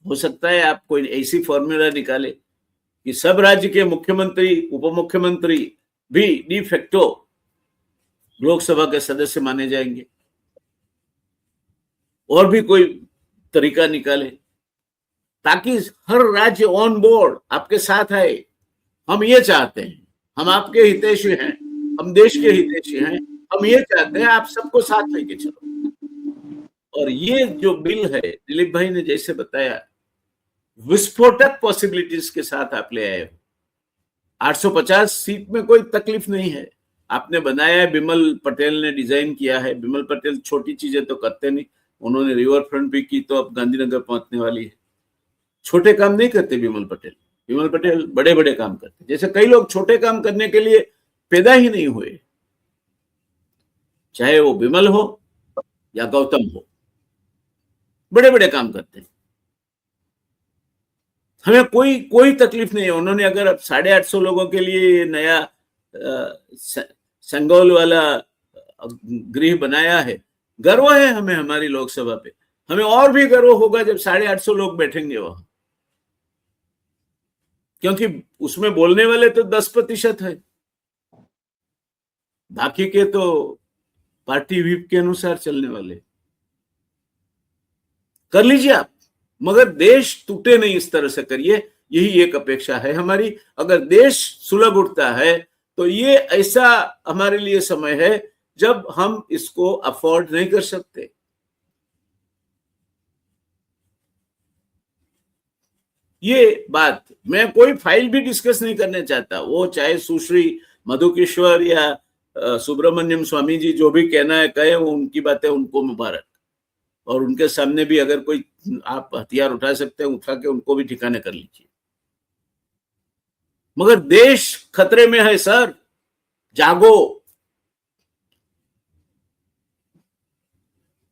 हो सकता है आप कोई ऐसी फॉर्मूला निकाले कि सब राज्य के मुख्यमंत्री, उप मुख्यमंत्री भी डी फैक्टो लोकसभा के सदस्य माने जाएंगे, और भी कोई तरीका निकाले ताकि हर राज्य ऑन बोर्ड आपके साथ आए। हम ये चाहते हैं, हम आपके हितैषी हैं, हम देश के हितैषी हैं, हम ये चाहते हैं आप सबको साथ लेके चलो। और ये जो बिल है, दिलीप भाई ने जैसे बताया, विस्फोटक पॉसिबिलिटीज के साथ आप ले आए हो। 850 सीट में कोई तकलीफ नहीं है, आपने बनाया है, बिमल पटेल ने डिजाइन किया है। बिमल पटेल छोटी चीजें तो करते नहीं, उन्होंने रिवर फ्रंट भी की, तो अब गांधीनगर पहुंचने वाली है। छोटे काम नहीं करते बिमल पटेल, बिमल पटेल बड़े बड़े काम करते, जैसे कई लोग छोटे काम करने के लिए पैदा ही नहीं हुए, चाहे वो बिमल हो या गौतम हो, बड़े बड़े काम करते हैं। हमें कोई कोई तकलीफ नहीं है। उन्होंने अगर अब 850 लोगों के लिए नया संगोल वाला गृह बनाया है, गर्व है हमें हमारी लोकसभा पे। हमें और भी गर्व होगा जब 850 लोग बैठेंगे वहां, क्योंकि उसमें बोलने वाले तो 10% है, बाकी के तो पार्टी व्हिप के अनुसार चलने वाले। कर लीजिए आप, मगर देश टूटे नहीं, इस तरह से करिए, यही एक अपेक्षा है हमारी। अगर देश सुलग उठता है तो ये ऐसा हमारे लिए समय है जब हम इसको अफोर्ड नहीं कर सकते। ये बात, मैं कोई फाइल भी डिस्कस नहीं करना चाहता, वो चाहे सुश्री मधुकेश्वर या सुब्रमण्यम स्वामी जी जो भी कहना है कहे, वो उनकी बातें, उनको मुबारक। और उनके सामने भी अगर कोई आप हथियार उठा सकते हैं, उठा के उनको भी ठिकाने कर लीजिए, मगर देश खतरे में है सर, जागो।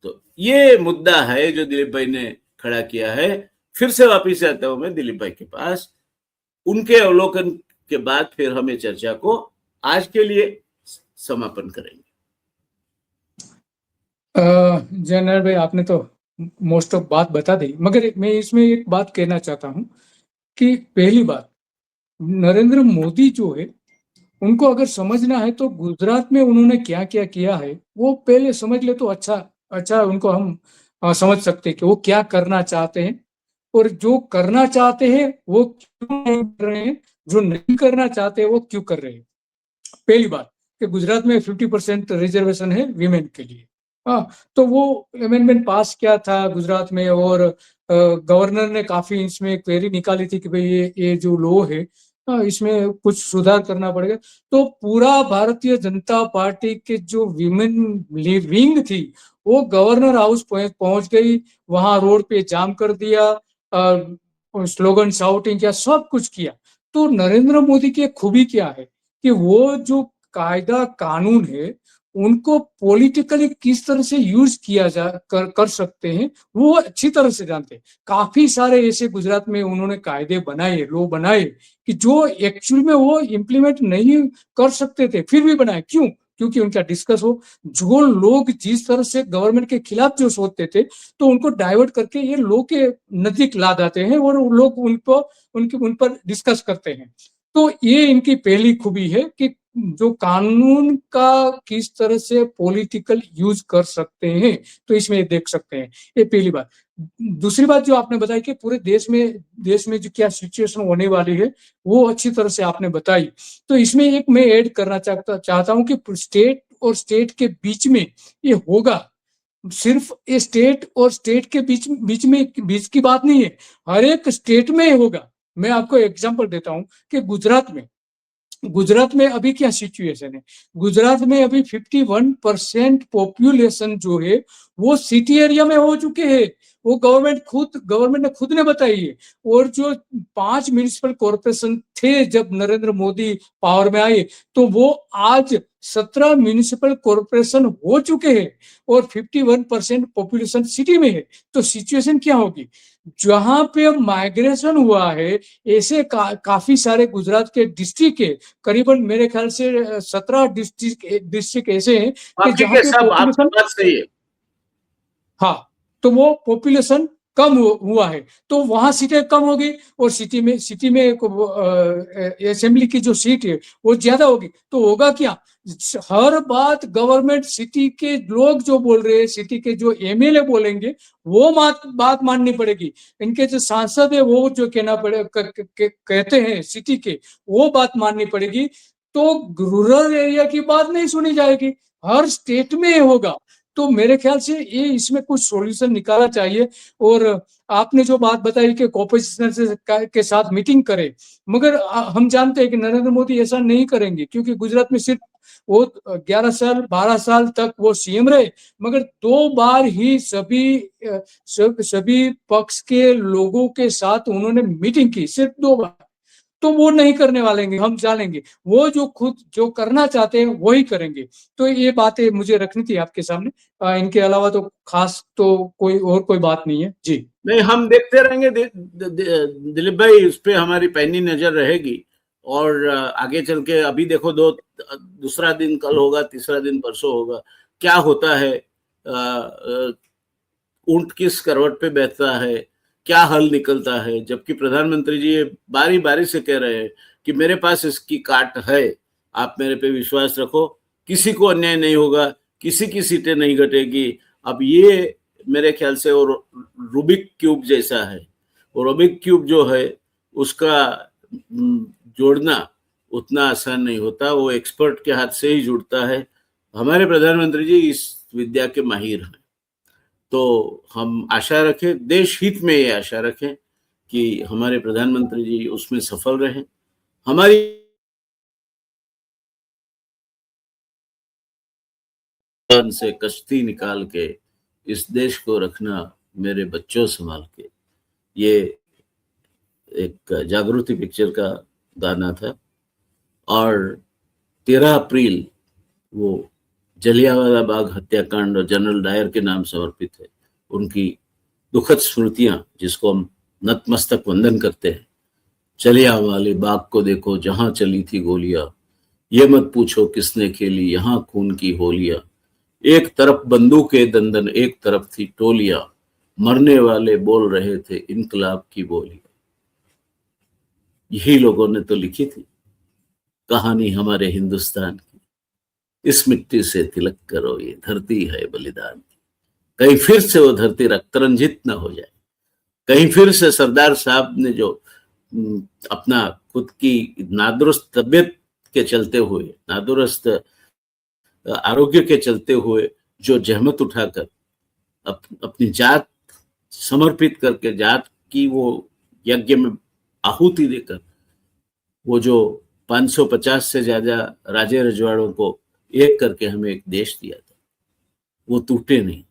तो ये मुद्दा है जो दिलीप भाई ने खड़ा किया है। फिर से वापिस आता हूं मैं दिलीप भाई के पास, उनके अवलोकन के बाद फिर हम चर्चा को आज के लिए समापन करेंगे। जनरल भाई, आपने तो मोस्ट ऑफ बात बता दी, मगर मैं इसमें एक बात कहना चाहता हूं कि पहली बात, नरेंद्र मोदी जो है उनको अगर समझना है तो गुजरात में उन्होंने क्या क्या किया है वो पहले समझ ले तो अच्छा उनको हम समझ सकते हैं कि वो क्या करना चाहते हैं, और जो करना चाहते हैं वो क्यों नहीं कर रहे हैं, जो नहीं करना चाहते वो क्यों कर रहे हैं। पहली बात कि गुजरात में 50% रिजर्वेशन है वीमेन के लिए। हाँ, तो वो अमेंडमेंट पास किया था गुजरात में, और गवर्नर ने काफी इसमें क्वेरी निकाली थी कि भाई ये जो लॉ है इसमें कुछ सुधार करना पड़ेगा। तो पूरा भारतीय जनता पार्टी के जो विमेन विंग थी वो गवर्नर हाउस पहुंच गई, वहां रोड पे जाम कर दिया, स्लोगन शाउटिंग किया, सब कुछ किया। तो नरेंद्र मोदी की खूबी क्या है कि वो जो कायदा कानून है उनको पॉलिटिकली किस तरह से यूज किया कर सकते हैं वो अच्छी तरह से जानते हैं। काफी सारे ऐसे गुजरात में उन्होंने कायदे बनाए, लॉ बनाए कि जो एक्चुअल में वो इम्प्लीमेंट नहीं कर सकते थे, फिर भी बनाए। क्यों? क्योंकि उनका डिस्कस हो, जो लोग जिस तरह से गवर्नमेंट के खिलाफ जो सोचते थे तो उनको डाइवर्ट करके ये लॉ के नजदीक ला जाते हैं और लोग उन पर डिस्कस करते हैं। तो ये इनकी पहली खूबी है कि जो कानून का किस तरह से पॉलिटिकल यूज कर सकते हैं, तो इसमें देख सकते हैं। ये पहली बात। दूसरी बात जो आपने बताई कि पूरे देश में जो क्या सिचुएशन होने वाली है वो अच्छी तरह से आपने बताई। तो इसमें एक मैं ऐड करना चाहता हूं कि स्टेट और स्टेट के बीच में ये होगा, सिर्फ ये स्टेट और स्टेट के बीच की बात नहीं है, हर एक स्टेट में होगा। मैं आपको एग्जांपल देता हूं कि गुजरात में अभी क्या सिचुएशन है। गुजरात में अभी 51% पॉपुलेशन जो है वो सिटी एरिया में हो चुके हैं। वो गवर्नमेंट ने खुद ने बताई है। और जो 5 म्युनिसिपल कॉर्पोरेशन थे जब नरेंद्र मोदी पावर में आए, तो वो आज 17 म्युनिसिपल कॉर्पोरेशन हो चुके हैं और 51% पॉपुलेशन सिटी में है। तो सिचुएशन क्या होगी? जहां पे माइग्रेशन हुआ है ऐसे काफी सारे गुजरात के डिस्ट्रिक्ट है, करीबन मेरे ख्याल से 17 डिस्ट्रिक्ट ऐसे हैं कि बाकी जहां के पे सब आपकी पॉपुलेशन, बात सही है। हाँ, तो वो पॉपुलेशन कम हुआ है, तो वहां सीटें कम होगी और सिटी में असेंबली की जो सीट है वो ज्यादा होगी। तो होगा क्या? हर बात गवर्नमेंट सिटी के लोग जो बोल रहे हैं, सिटी के जो एमएलए बोलेंगे वो बात माननी पड़ेगी। इनके जो सांसद है वो जो कहते हैं सिटी के, वो बात माननी पड़ेगी। तो रूरल एरिया की बात नहीं सुनी जाएगी। हर स्टेट में होगा। तो मेरे ख्याल से ये इसमें कुछ सॉल्यूशन निकाला चाहिए। और आपने जो बात बताई कि ऑपोजिशन से के साथ मीटिंग करे, मगर हम जानते हैं कि नरेंद्र मोदी ऐसा नहीं करेंगे, क्योंकि गुजरात में सिर्फ वो 11 साल 12 साल तक वो सीएम रहे, मगर 2 बार ही सभी पक्ष के लोगों के साथ उन्होंने मीटिंग की, सिर्फ 2 बार। तो वो नहीं करने वाले हैं, हम जानेंगे। वो जो खुद जो करना चाहते हैं वही करेंगे। तो ये बातें मुझे रखनी थी आपके सामने। इनके अलावा तो खास तो कोई बात नहीं है जी। नहीं, हम देखते रहेंगे दिलीप भाई, उस पर हमारी पैनी नजर रहेगी। और आगे चल के अभी देखो, दूसरा दिन कल होगा, तीसरा दिन परसों होगा, क्या होता है, ऊंट किस करवट पे बैठता है, क्या हल निकलता है। जबकि प्रधानमंत्री जी ये बारी बारी से कह रहे हैं कि मेरे पास इसकी काट है, आप मेरे पे विश्वास रखो, किसी को अन्याय नहीं होगा, किसी की सीटें नहीं घटेगी। अब ये मेरे ख्याल से वो रूबिक क्यूब जैसा है। वो रूबिक क्यूब जो है उसका जोड़ना उतना आसान नहीं होता, वो एक्सपर्ट के हाथ से ही जुड़ता है। हमारे प्रधानमंत्री जी इस विद्या के माहिर हैं। तो हम आशा रखें, देश हित में ये आशा रखें कि हमारे प्रधानमंत्री जी उसमें सफल रहें। हमारी से कश्ती निकाल के इस देश को रखना मेरे बच्चों संभाल के, ये एक जागृति पिक्चर का गाना था। और 13 अप्रैल वो जलियांवाला बाग हत्याकांड और जनरल डायर के नाम समर्पित है। उनकी दुखद स्मृतियां, जिसको हम नतमस्तक वंदन करते हैं। जलियांवाले बाग को देखो जहां चली थी गोलियां, ये मत पूछो किसने खेली यहां खून की होलियां। एक तरफ बंदूकें दंदन, एक तरफ थी टोलियां, मरने वाले बोल रहे थे इनकलाब की बोलियां। यही लोगों ने तो लिखी थी कहानी हमारे हिंदुस्तान की। इस मिट्टी से तिलक करो, ये धरती है बलिदान की। कहीं फिर से वो धरती रक्त रंजित न हो जाए, कहीं फिर से सरदार साहब ने जो अपना खुद की नादुरुस्त तबियत के चलते हुए, नादुरुस्त आरोग्य के चलते हुए जो जहमत उठाकर अपनी जात समर्पित करके, जात की वो यज्ञ में आहुति देकर, वो जो 550 से ज्यादा राजे रजवाड़ों को एक करके हमें एक देश दिया था, वो टूटे नहीं।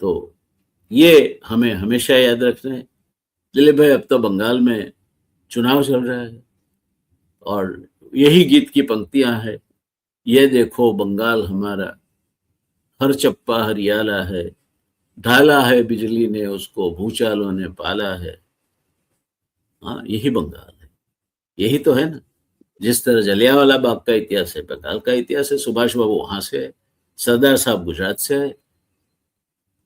तो ये हमें हमेशा याद रखना है। दिलीप भाई, अब तो बंगाल में चुनाव चल रहा है और यही गीत की पंक्तियां हैं। ये देखो बंगाल हमारा, हर चप्पा हरियाला है, ढाला है बिजली ने उसको, भूचालों ने पाला है। हाँ, यही बंगाल है, यही तो है ना। जिस तरह जलियांवाला बाग का इतिहास है, बंगाल का इतिहास है। सुभाष बाबू वहां से है, सरदार साहब गुजरात से है,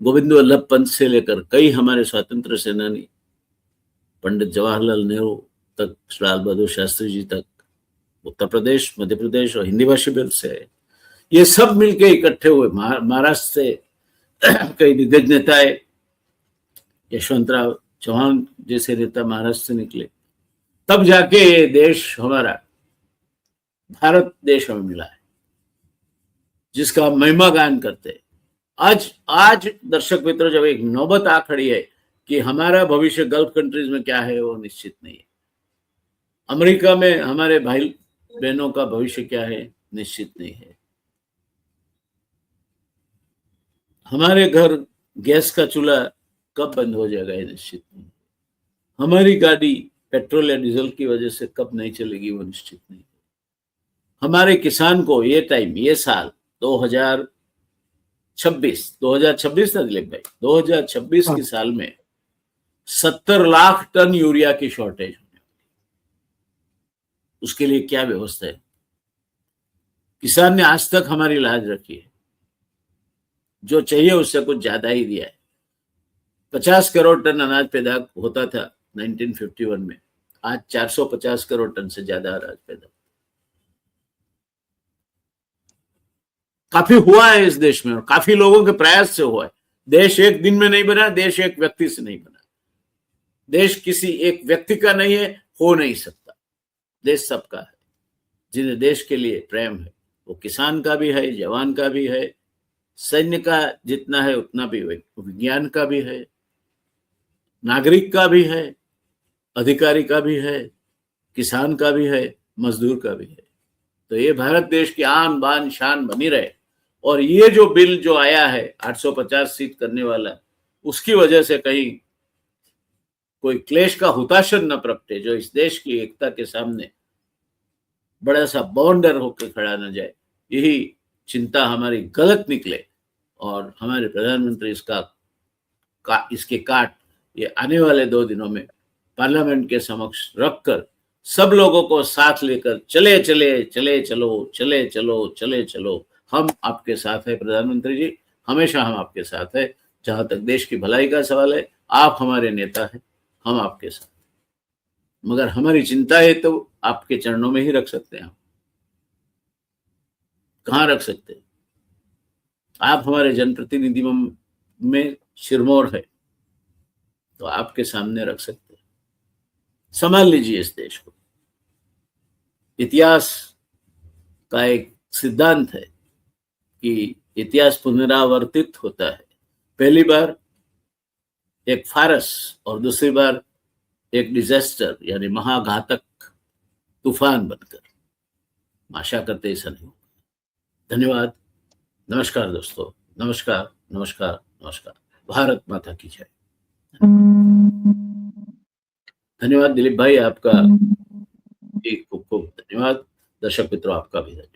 गोविंद वल्लभ पंत से लेकर कई हमारे स्वतंत्र सेनानी, पंडित जवाहरलाल नेहरू तक, लाल बहादुर शास्त्री जी तक, उत्तर प्रदेश, मध्य प्रदेश और हिंदी भाषी बेल्ट से है। ये सब मिलके इकट्ठे हुए महाराष्ट्र से कई दिग्गज नेता है, यशवंतराव चौहान जैसे नेता महाराष्ट्र से निकले, तब जाके ये देश हमारा भारत देश हमें मिला है, जिसका हम महिमा गान करते हैं। आज दर्शक मित्रों, जब एक नौबत आ खड़ी है कि हमारा भविष्य गल्फ कंट्रीज में क्या है वो निश्चित नहीं है, अमेरिका में हमारे भाई बहनों का भविष्य क्या है निश्चित नहीं है, हमारे घर गैस का चूल्हा कब बंद हो जाएगा ये निश्चित नहीं, हमारी गाड़ी पेट्रोल या डीजल की वजह से कब नहीं चलेगी वो निश्चित नहीं, हमारे किसान को ये टाइम, ये साल 2026 था दिलीप भाई, 2026 के साल में 70 लाख टन यूरिया की शॉर्टेज होने वाली। उसके लिए क्या व्यवस्था है? किसान ने आज तक हमारी लाज रखी है, जो चाहिए उससे कुछ ज्यादा ही दिया है। 50 करोड़ टन अनाज पैदा होता था 1951 में, आज 450 करोड़ टन से ज्यादा अनाज पैदा। काफी हुआ है इस देश में और काफी लोगों के प्रयास से हुआ है। देश एक दिन में नहीं बना, देश एक व्यक्ति से नहीं बना, देश किसी एक व्यक्ति का नहीं है, हो नहीं सकता, देश सबका है। जिन्हें देश के लिए प्रेम है, वो किसान का भी है, जवान का भी है, सैन्य का जितना है उतना भी विज्ञान का भी है, नागरिक का भी है, अधिकारी का भी है, किसान का भी है, मजदूर का भी है। तो ये भारत देश की आन बान शान बनी रहे। और ये जो बिल जो आया है 850 सीट करने वाला, उसकी वजह से कहीं कोई क्लेश का हुताशन न प्रगटे, जो इस देश की एकता के सामने बड़ा सा बाउंडर होकर खड़ा न जाए, यही चिंता हमारी गलत निकले और हमारे प्रधानमंत्री इसके काट ये आने वाले 2 दिनों में पार्लियामेंट के समक्ष रखकर सब लोगों को साथ लेकर चले चलो, हम आपके साथ है प्रधानमंत्री जी, हमेशा हम आपके साथ है। जहां तक देश की भलाई का सवाल है, आप हमारे नेता हैं, हम आपके साथ। मगर हमारी चिंता है तो आपके चरणों में ही रख सकते हैं। हम कहाँ रख सकते हैं? आप हमारे जनप्रतिनिधि में सिरमौर है, तो आपके सामने रख सकते हैं। संभाल लीजिए इस देश को। इतिहास का एक सिद्धांत है कि इतिहास पुनरावर्तित होता है। पहली बार एक फारस और दूसरी बार एक डिजास्टर यानी महाघातक तूफान बनकर। आशा करते ऐसा नहीं होगा। धन्यवाद। नमस्कार दोस्तों। नमस्कार नमस्कार नमस्कार। भारत माता की जय। धन्यवाद दिलीप भाई, आपका खूब खूब धन्यवाद। दर्शक मित्रों, आपका भी धन्यवाद।